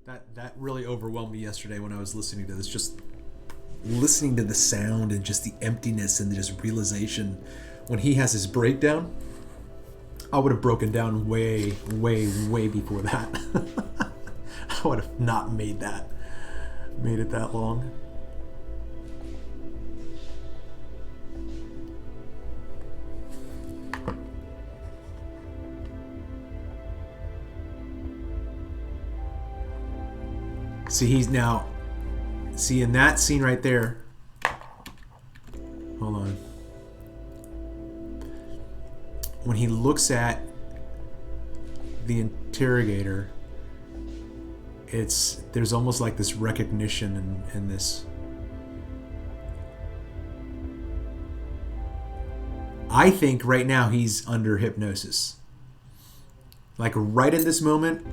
That really overwhelmed me yesterday when I was listening to this. Just listening to the sound and just the emptiness and just realization. When he has his breakdown, I would have broken down way, way, way before that. I would have not made it that long. See in that scene right there. Hold on. When he looks at the interrogator, there's almost like this recognition in this. I think right now he's under hypnosis. Like right in this moment.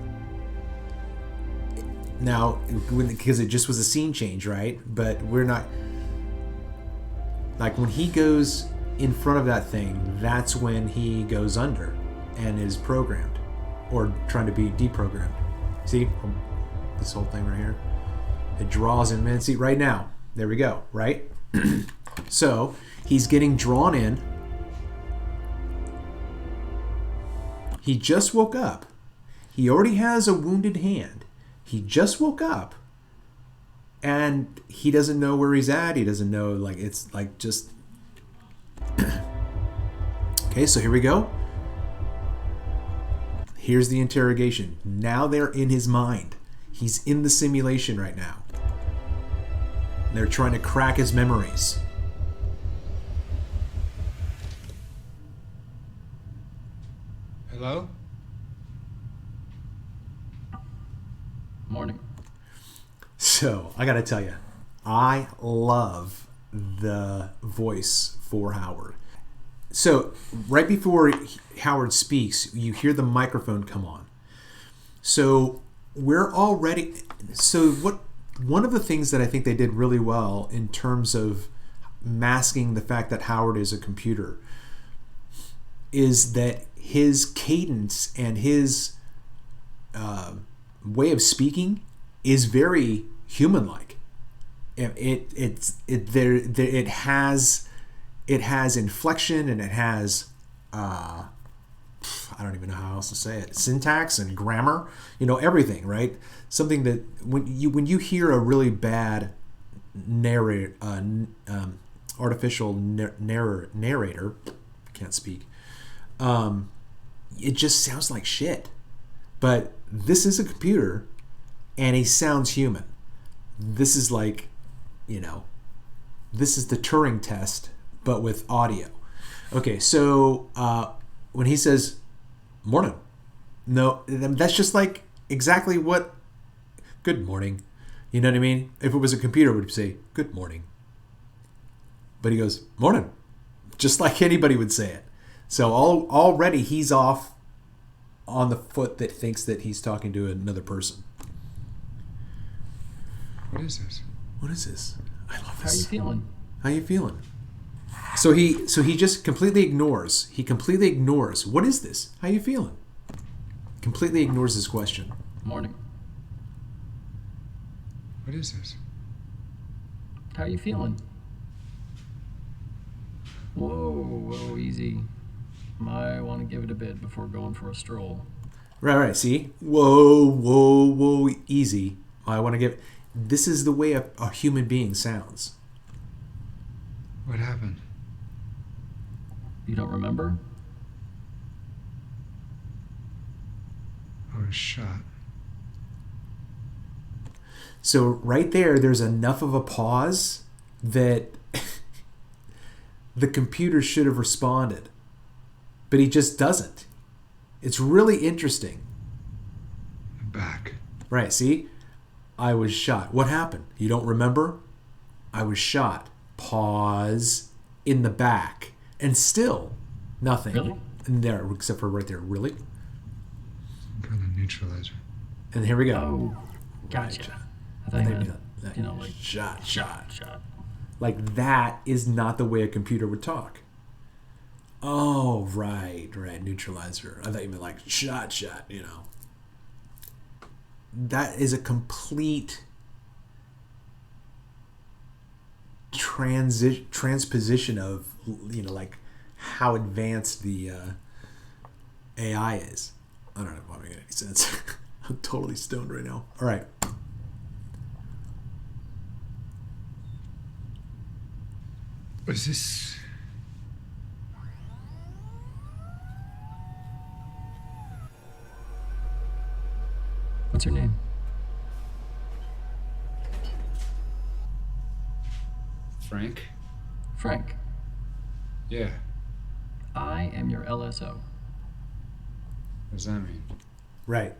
Now, because it just was a scene change, right? But we're not... Like when he goes in front of that thing, that's when he goes under and is programmed. Or trying to be deprogrammed. See? This whole thing right here. It draws him in. See, right now. There we go, right? So, he's getting drawn in. He just woke up. He already has a wounded hand. He just woke up. And he doesn't know where he's at. He doesn't know, like, it's like just... Okay, so here we go. Here's the interrogation. Now they're in his mind. He's in the simulation right now. They're trying to crack his memories. Hello? Morning. So, I gotta tell you, I love the voice for Howard. So, right before Howard speaks, you hear the microphone come on. So, one of the things that I think they did really well in terms of masking the fact that Howard is a computer is that his cadence and his way of speaking is very human-like. It has inflection, and it has I don't even know how else to say it, syntax and grammar, everything, right? Something that when you hear a really bad artificial narrator, can't speak, it just sounds like shit. But this is a computer, and he sounds human. This is like, this is the Turing test, but with audio. Okay, so when he says, morning, no, that's just like exactly what, good morning. You know what I mean? If it was a computer, it would say, good morning. But he goes, morning, just like anybody would say it. So already he's off on the foot that thinks that he's talking to another person. What is this? What is this? I love How this. are you feeling? How you feeling? So he just completely ignores. He completely ignores. What is this? How you feeling? Completely ignores his question. Morning. What is this? How are you feeling? Whoa, easy. Might want to give it a bit before going for a stroll. Right. See? Whoa, easy. I want to give... This is the way a human being sounds. What happened? You don't remember? I was shot. So right there's enough of a pause that the computer should have responded. But he just doesn't. It's really interesting. I'm back. Right, see? I was shot. What happened? You don't remember? I was shot. Pause. In the back. And still nothing. Really? In there, except for right there. Really? Some kind of neutralizer. And here we go. Oh, gotcha. I thought you meant, like shot. Like that is not the way a computer would talk. Oh, right. Neutralizer. I thought you meant like shot, that is a complete transposition of, like how advanced the AI is. I don't know if I'm making any sense. I'm totally stoned right now. All right. Was this... What's her name? Frank? Frank. Yeah. I am your LSO. What does that mean? Right.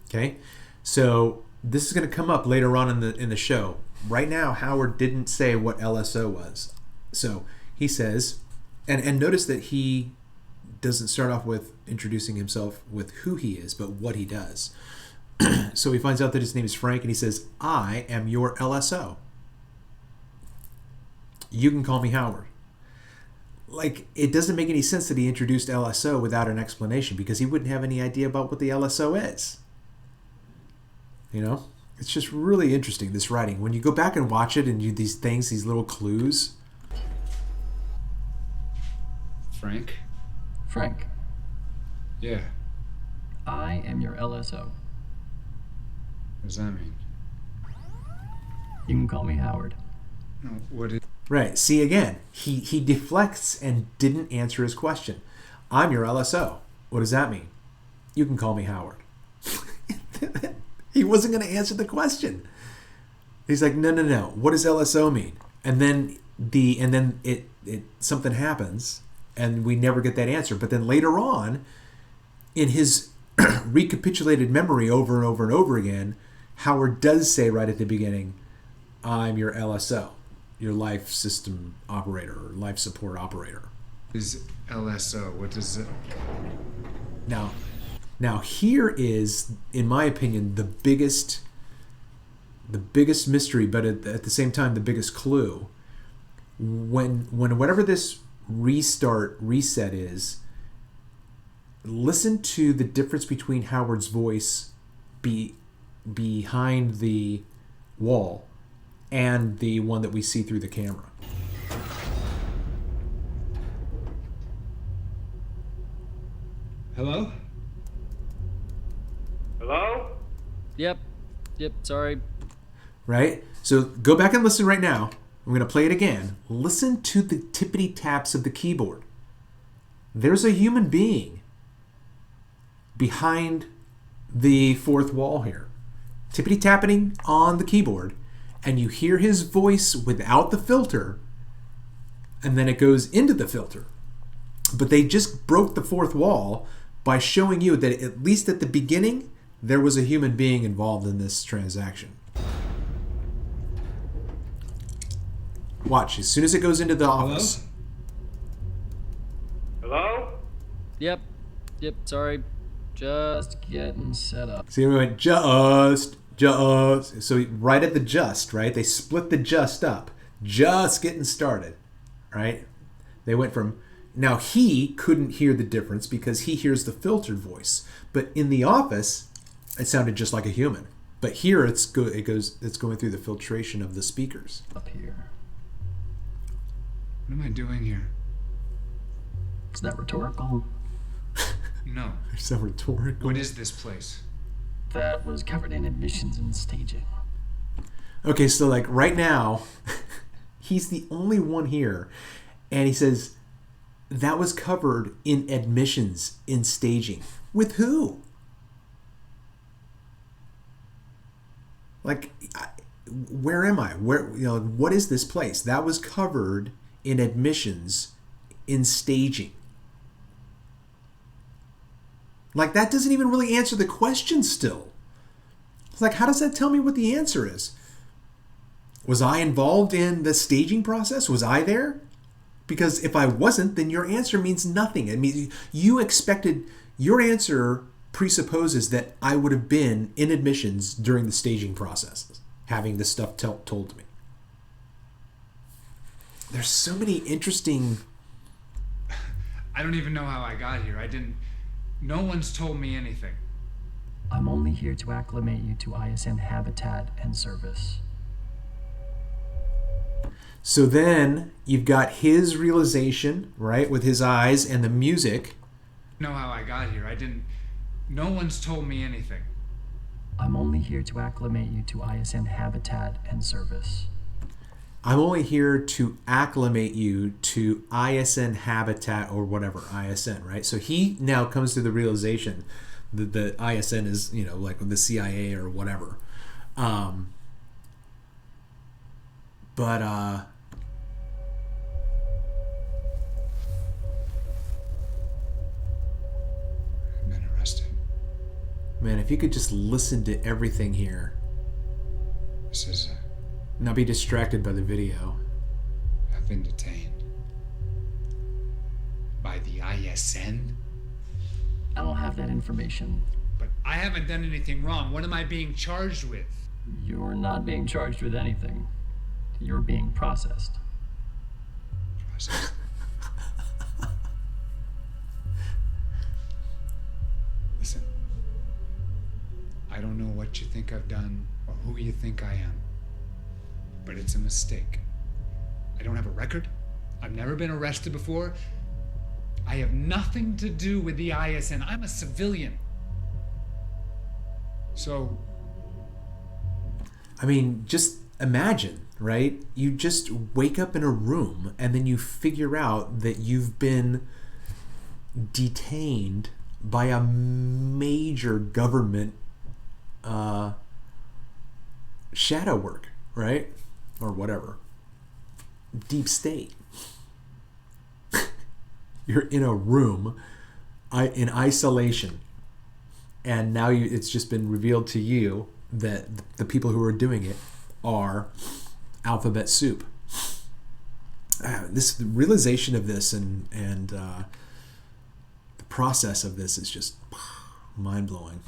Okay. So this is going to come up later on in the show. Right now, Howard didn't say what LSO was. So he says, and notice that he doesn't start off with introducing himself with who he is, but what he does. So he finds out that his name is Frank, and he says, I am your LSO. You can call me Howard. Like, it doesn't make any sense that he introduced LSO without an explanation, because he wouldn't have any idea about what the LSO is. It's just really interesting, this writing. When you go back and watch it and you these things, these little clues. Frank? Frank. Yeah. I am your LSO. What does that mean? You can call me Howard. No, what is... Right. See, again, he deflects and didn't answer his question. I'm your LSO. What does that mean? You can call me Howard. He wasn't going to answer the question. He's like, no. What does LSO mean? And then it something happens, and we never get that answer. But then later on, in his recapitulated memory over and over and over again, Howard does say right at the beginning, I'm your LSO, your life system operator or life support operator. Is LSO, what does it... Now here is, in my opinion, the biggest mystery, but at the same time the biggest clue. When whatever this reset is, listen to the difference between Howard's voice behind the wall and the one that we see through the camera. Hello? Hello? Yep, sorry. Right? So go back and listen right now. I'm going to play it again. Listen to the tippity taps of the keyboard. There's a human being behind the fourth wall here. Tippity tapping on the keyboard, and you hear his voice without the filter, and then it goes into the filter. But they just broke the fourth wall by showing you that at least at the beginning, there was a human being involved in this transaction. Watch, as soon as it goes into the office. Hello? Yep, sorry. Just getting set up. See, we went just. So right at the just, right? They split the just up. Just getting started, right? They went from... Now, he couldn't hear the difference because he hears the filtered voice. But in the office, it sounded just like a human. But here, it's going through the filtration of the speakers. Up here. What am I doing here? Is that rhetorical? No. It's so rhetorical. What is this place? That was covered in admissions and staging. Okay, so like right now, he's the only one here. And he says, that was covered in admissions in staging. With who? Like, where am I? What is this place? That was covered in admissions in staging. Like, that doesn't even really answer the question still. It's like, how does that tell me what the answer is? Was I involved in the staging process? Was I there? Because if I wasn't, then your answer means nothing. It means you expected, your answer presupposes that I would have been in admissions during the staging process, having this stuff told to me. There's so many interesting... I don't even know how I got here. No one's told me anything. I'm only here to acclimate you to ISN habitat and service. So then you've got his realization, right, with his eyes and the music. Know how I got here. I didn't. No one's told me anything. I'm only here to acclimate you to ISN habitat and service. I'm only here to acclimate you to ISN habitat or whatever, ISN, right? So he now comes to the realization that the ISN is, like the CIA or whatever. But I've been arrested. man, if you could just listen to everything here, This is. not be distracted by the video. I've been detained. By the ISN? I don't have that information. But I haven't done anything wrong. What am I being charged with? You're not being charged with anything. You're being processed. Process. Listen. I don't know what you think I've done or who you think I am. But it's a mistake. I don't have a record. I've never been arrested before. I have nothing to do with the ISN. I'm a civilian. So, I mean, just imagine, right? You just wake up in a room and then you figure out that you've been detained by a major government shadow work, right? Or whatever. Deep state. You're in a room in isolation, and now it's just been revealed to you that the people who are doing it are alphabet soup. This realization of this and the process of this is just mind-blowing.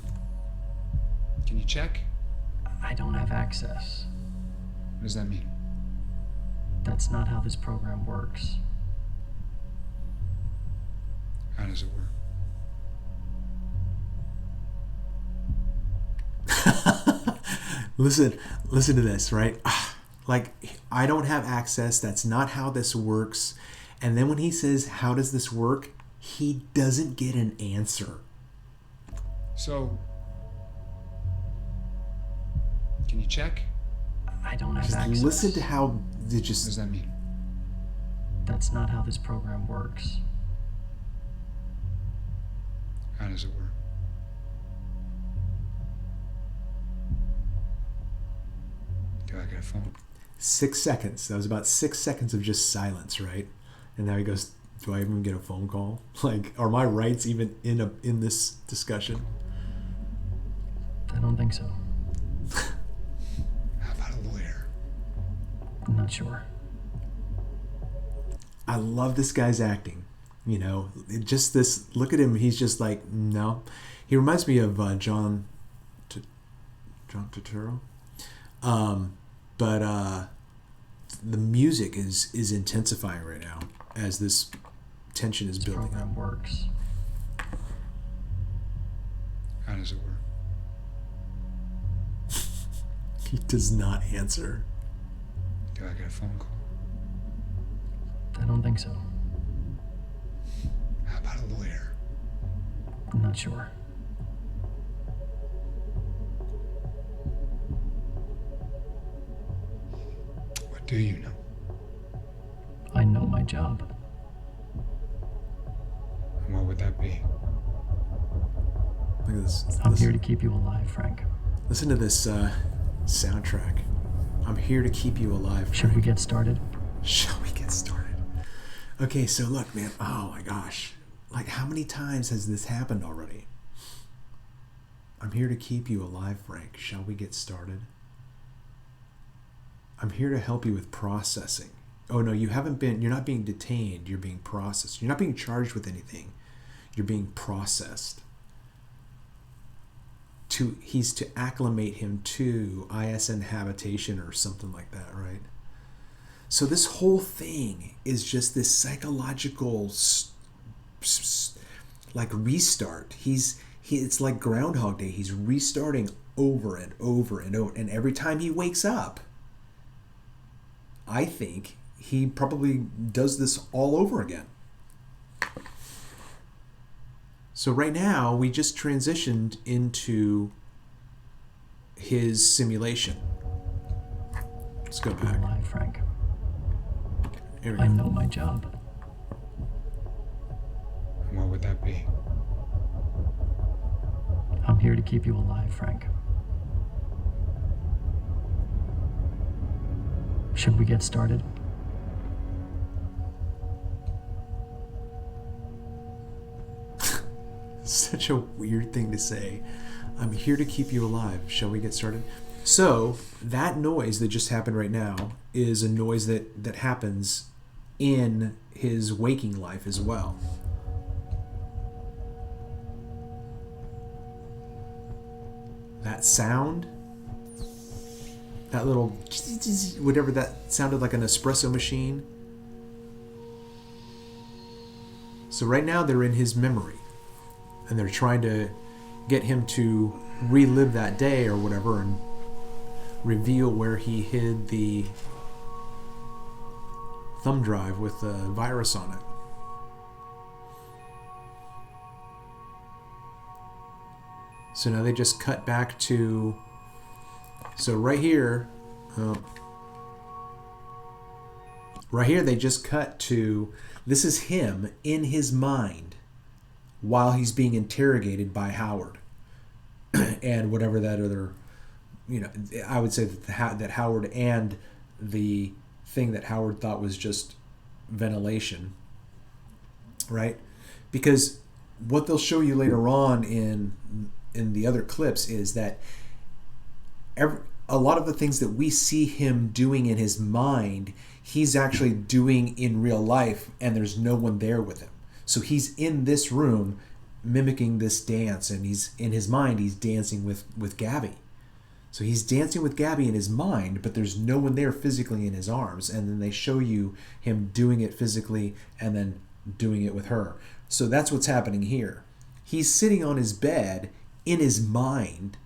can you check? I don't have access. What does that mean? That's not how this program works. How does it work? Listen to this, right? Like, I don't have access. That's not how this works. And then when he says, how does this work? He doesn't get an answer. So, can you check? I don't have Just access. listen to how it What does just... that mean? That's not how this program works. How does it work? Do I get a phone? 6 seconds. That was about 6 seconds of just silence, right? And now he goes, do I even get a phone call? Like, are my rights even in this discussion? I don't think so. How about a lawyer? I'm not sure. I love this guy's acting. Just this, look at him. He's just like, no. He reminds me of John Turturro. But the music is intensifying right now as this tension is This building up. program works. How does it work? He does not answer. Do I get a phone call? I don't think so. How about a lawyer? I'm not sure. What do you know? I know my job. And what would that be? Look at this. I'm here to keep you alive, Frank. Listen to this soundtrack. I'm here to keep you alive. Should we Frank. get started? Shall we get started? Okay, so look, man. Oh my gosh. Like, how many times has this happened already? I'm here to keep you alive, Frank. Shall we get started? I'm here to help you with processing. Oh no, you're not being detained, you're being processed. You're not being charged with anything. You're being processed. He's to acclimate him to ISN habitation or something like that, right? So this whole thing is just this psychological like restart. He's it's like Groundhog Day. He's restarting over and over and over. And every time he wakes up, I think he probably does this all over again. So right now, we just transitioned into his simulation. Let's go back. Lie, Frank. Here we I go. know my job. And what would that be? I'm here to keep you alive, Frank. Should we get started? Such a weird thing to say. I'm here to keep you alive. Shall we get started? So that noise that just happened right now is a noise that happens in his waking life as well. That sound, that little whatever that sounded like an espresso machine. So right now they're in his memory and they're trying to get him to relive that day or whatever and reveal where he hid the thumb drive with the virus on it. So now they just cut back to, so right here they just cut to, this is him in his mind while he's being interrogated by Howard and whatever that other, I would say that Howard and the thing that Howard thought was just ventilation, right? Because what they'll show you later on in the other clips is that a lot of the things that we see him doing in his mind, he's actually doing in real life, and there's no one there with him. So he's in this room mimicking this dance, and he's in his mind, he's dancing with Gabby. So he's dancing with Gabby in his mind, but there's no one there physically in his arms. And then they show you him doing it physically and then doing it with her. So that's what's happening here. He's sitting on his bed in his mind,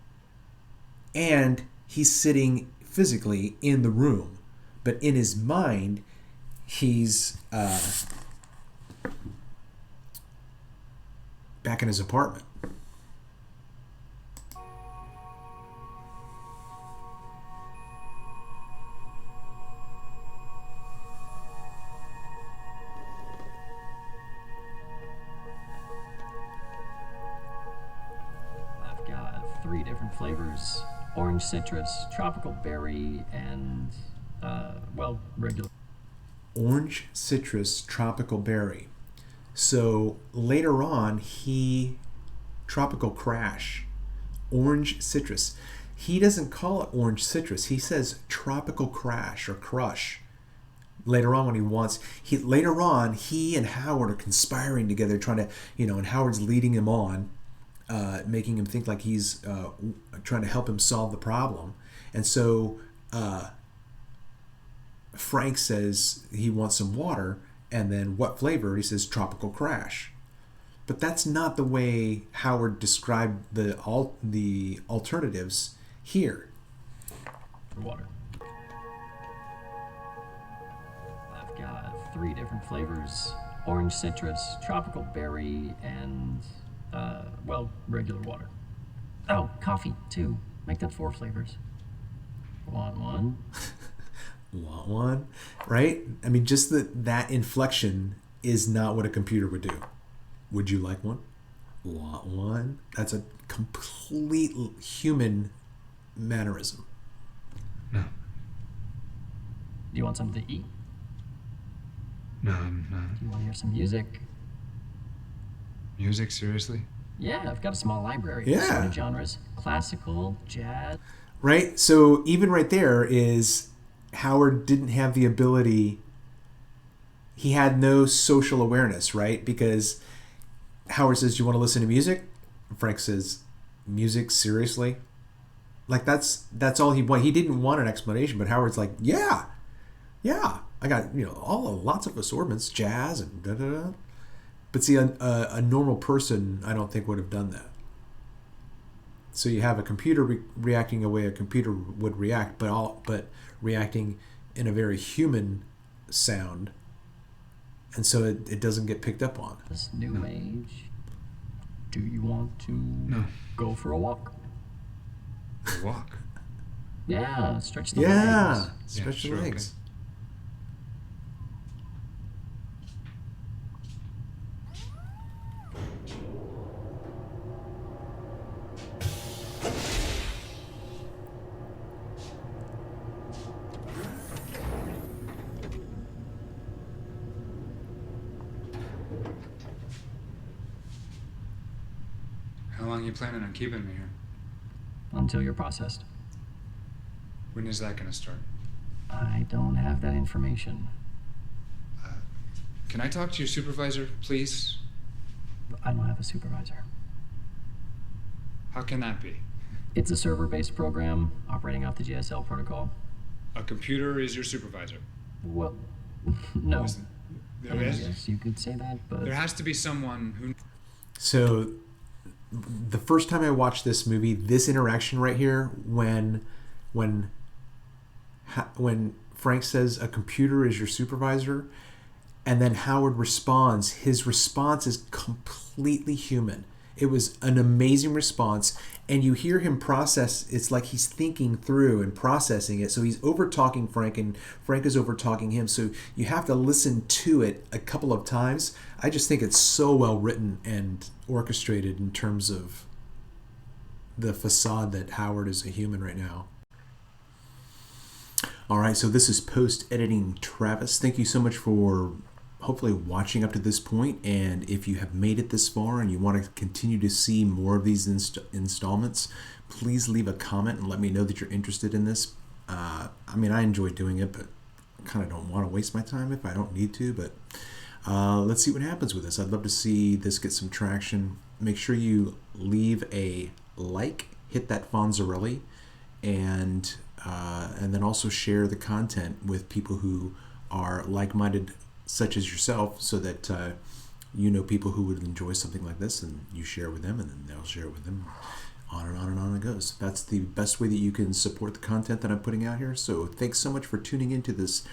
and he's sitting physically in the room. But in his mind, he's back in his apartment. I've got 3 different flavors: orange citrus, tropical berry, and, regular. Orange citrus tropical berry. So later on, tropical crash, orange citrus. He doesn't call it orange citrus. He says tropical crash or crush. Later on, when he and Howard are conspiring together, trying to, and Howard's leading him on, making him think like he's trying to help him solve the problem. And so Frank says he wants some water, and then what flavor? He says tropical crash. But that's not the way Howard described the alternatives here. Water. I've got 3 different flavors: orange citrus, tropical berry, and, regular water. Oh, coffee, too. Make that 4 flavors. Want one? Want one? Right? I mean, just that inflection is not what a computer would do. Would you like one? Want one? That's a complete human mannerism. No. Do you want something to eat? No, I'm not. Do you want to hear some music? Music, seriously? Yeah, I've got a small library. Yeah. Sort of genres: classical, jazz. Right? So even right there is Howard didn't have the ability, he had no social awareness, right? Because Howard says, "Do you want to listen to music?" Frank says, "Music, seriously?" Like that's all he wanted. He didn't want an explanation, but Howard's like, yeah, I got lots of assortments, jazz and da da da. But see, a normal person, I don't think would have done that. So you have a computer reacting the way a computer would react, but reacting in a very human sound, and so it doesn't get picked up on. This new age. Do you want to No. go for a walk? A walk. Yeah, stretch the Yeah, legs. stretch the sure, legs. How long are you planning on keeping me here? Until you're processed. When is that gonna start? I don't have that information. Can I talk to your supervisor, please? I don't have a supervisor. How can that be? It's a server-based program operating off the GSL protocol. A computer is your supervisor. Well, no. There, I is, guess you could say that, but there has to be someone who. So the first time I watched this movie, this interaction right here, when Frank says a computer is your supervisor, and then Howard responds, his response is completely human. It was an amazing response, and you hear him process. It's like he's thinking through and processing it. So he's over talking Frank, and Frank is over talking him. So you have to listen to it a couple of times. I just think it's so well written and orchestrated in terms of the facade that Howard is a human right now. All right, so this is post-editing Travis. Thank you so much for hopefully watching up to this point, and if you have made it this far and you want to continue to see more of these installments, please leave a comment and let me know that you're interested in this. I mean, I enjoy doing it, but I kind of don't want to waste my time if I don't need to, but let's see what happens with this. I'd love to see this get some traction. Make sure you leave a like, hit that Fonzarelli, and then also share the content with people who are like-minded such as yourself, so that you know people who would enjoy something like this, and you share with them, and then they'll share it with them. On and on and on it goes. That's the best way that you can support the content that I'm putting out here. So thanks so much for tuning into this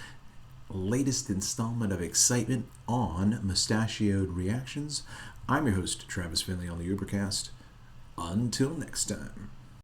latest installment of Excitement on Mustachioed Reactions. I'm your host, Travis Finley on the Ubercast. Until next time.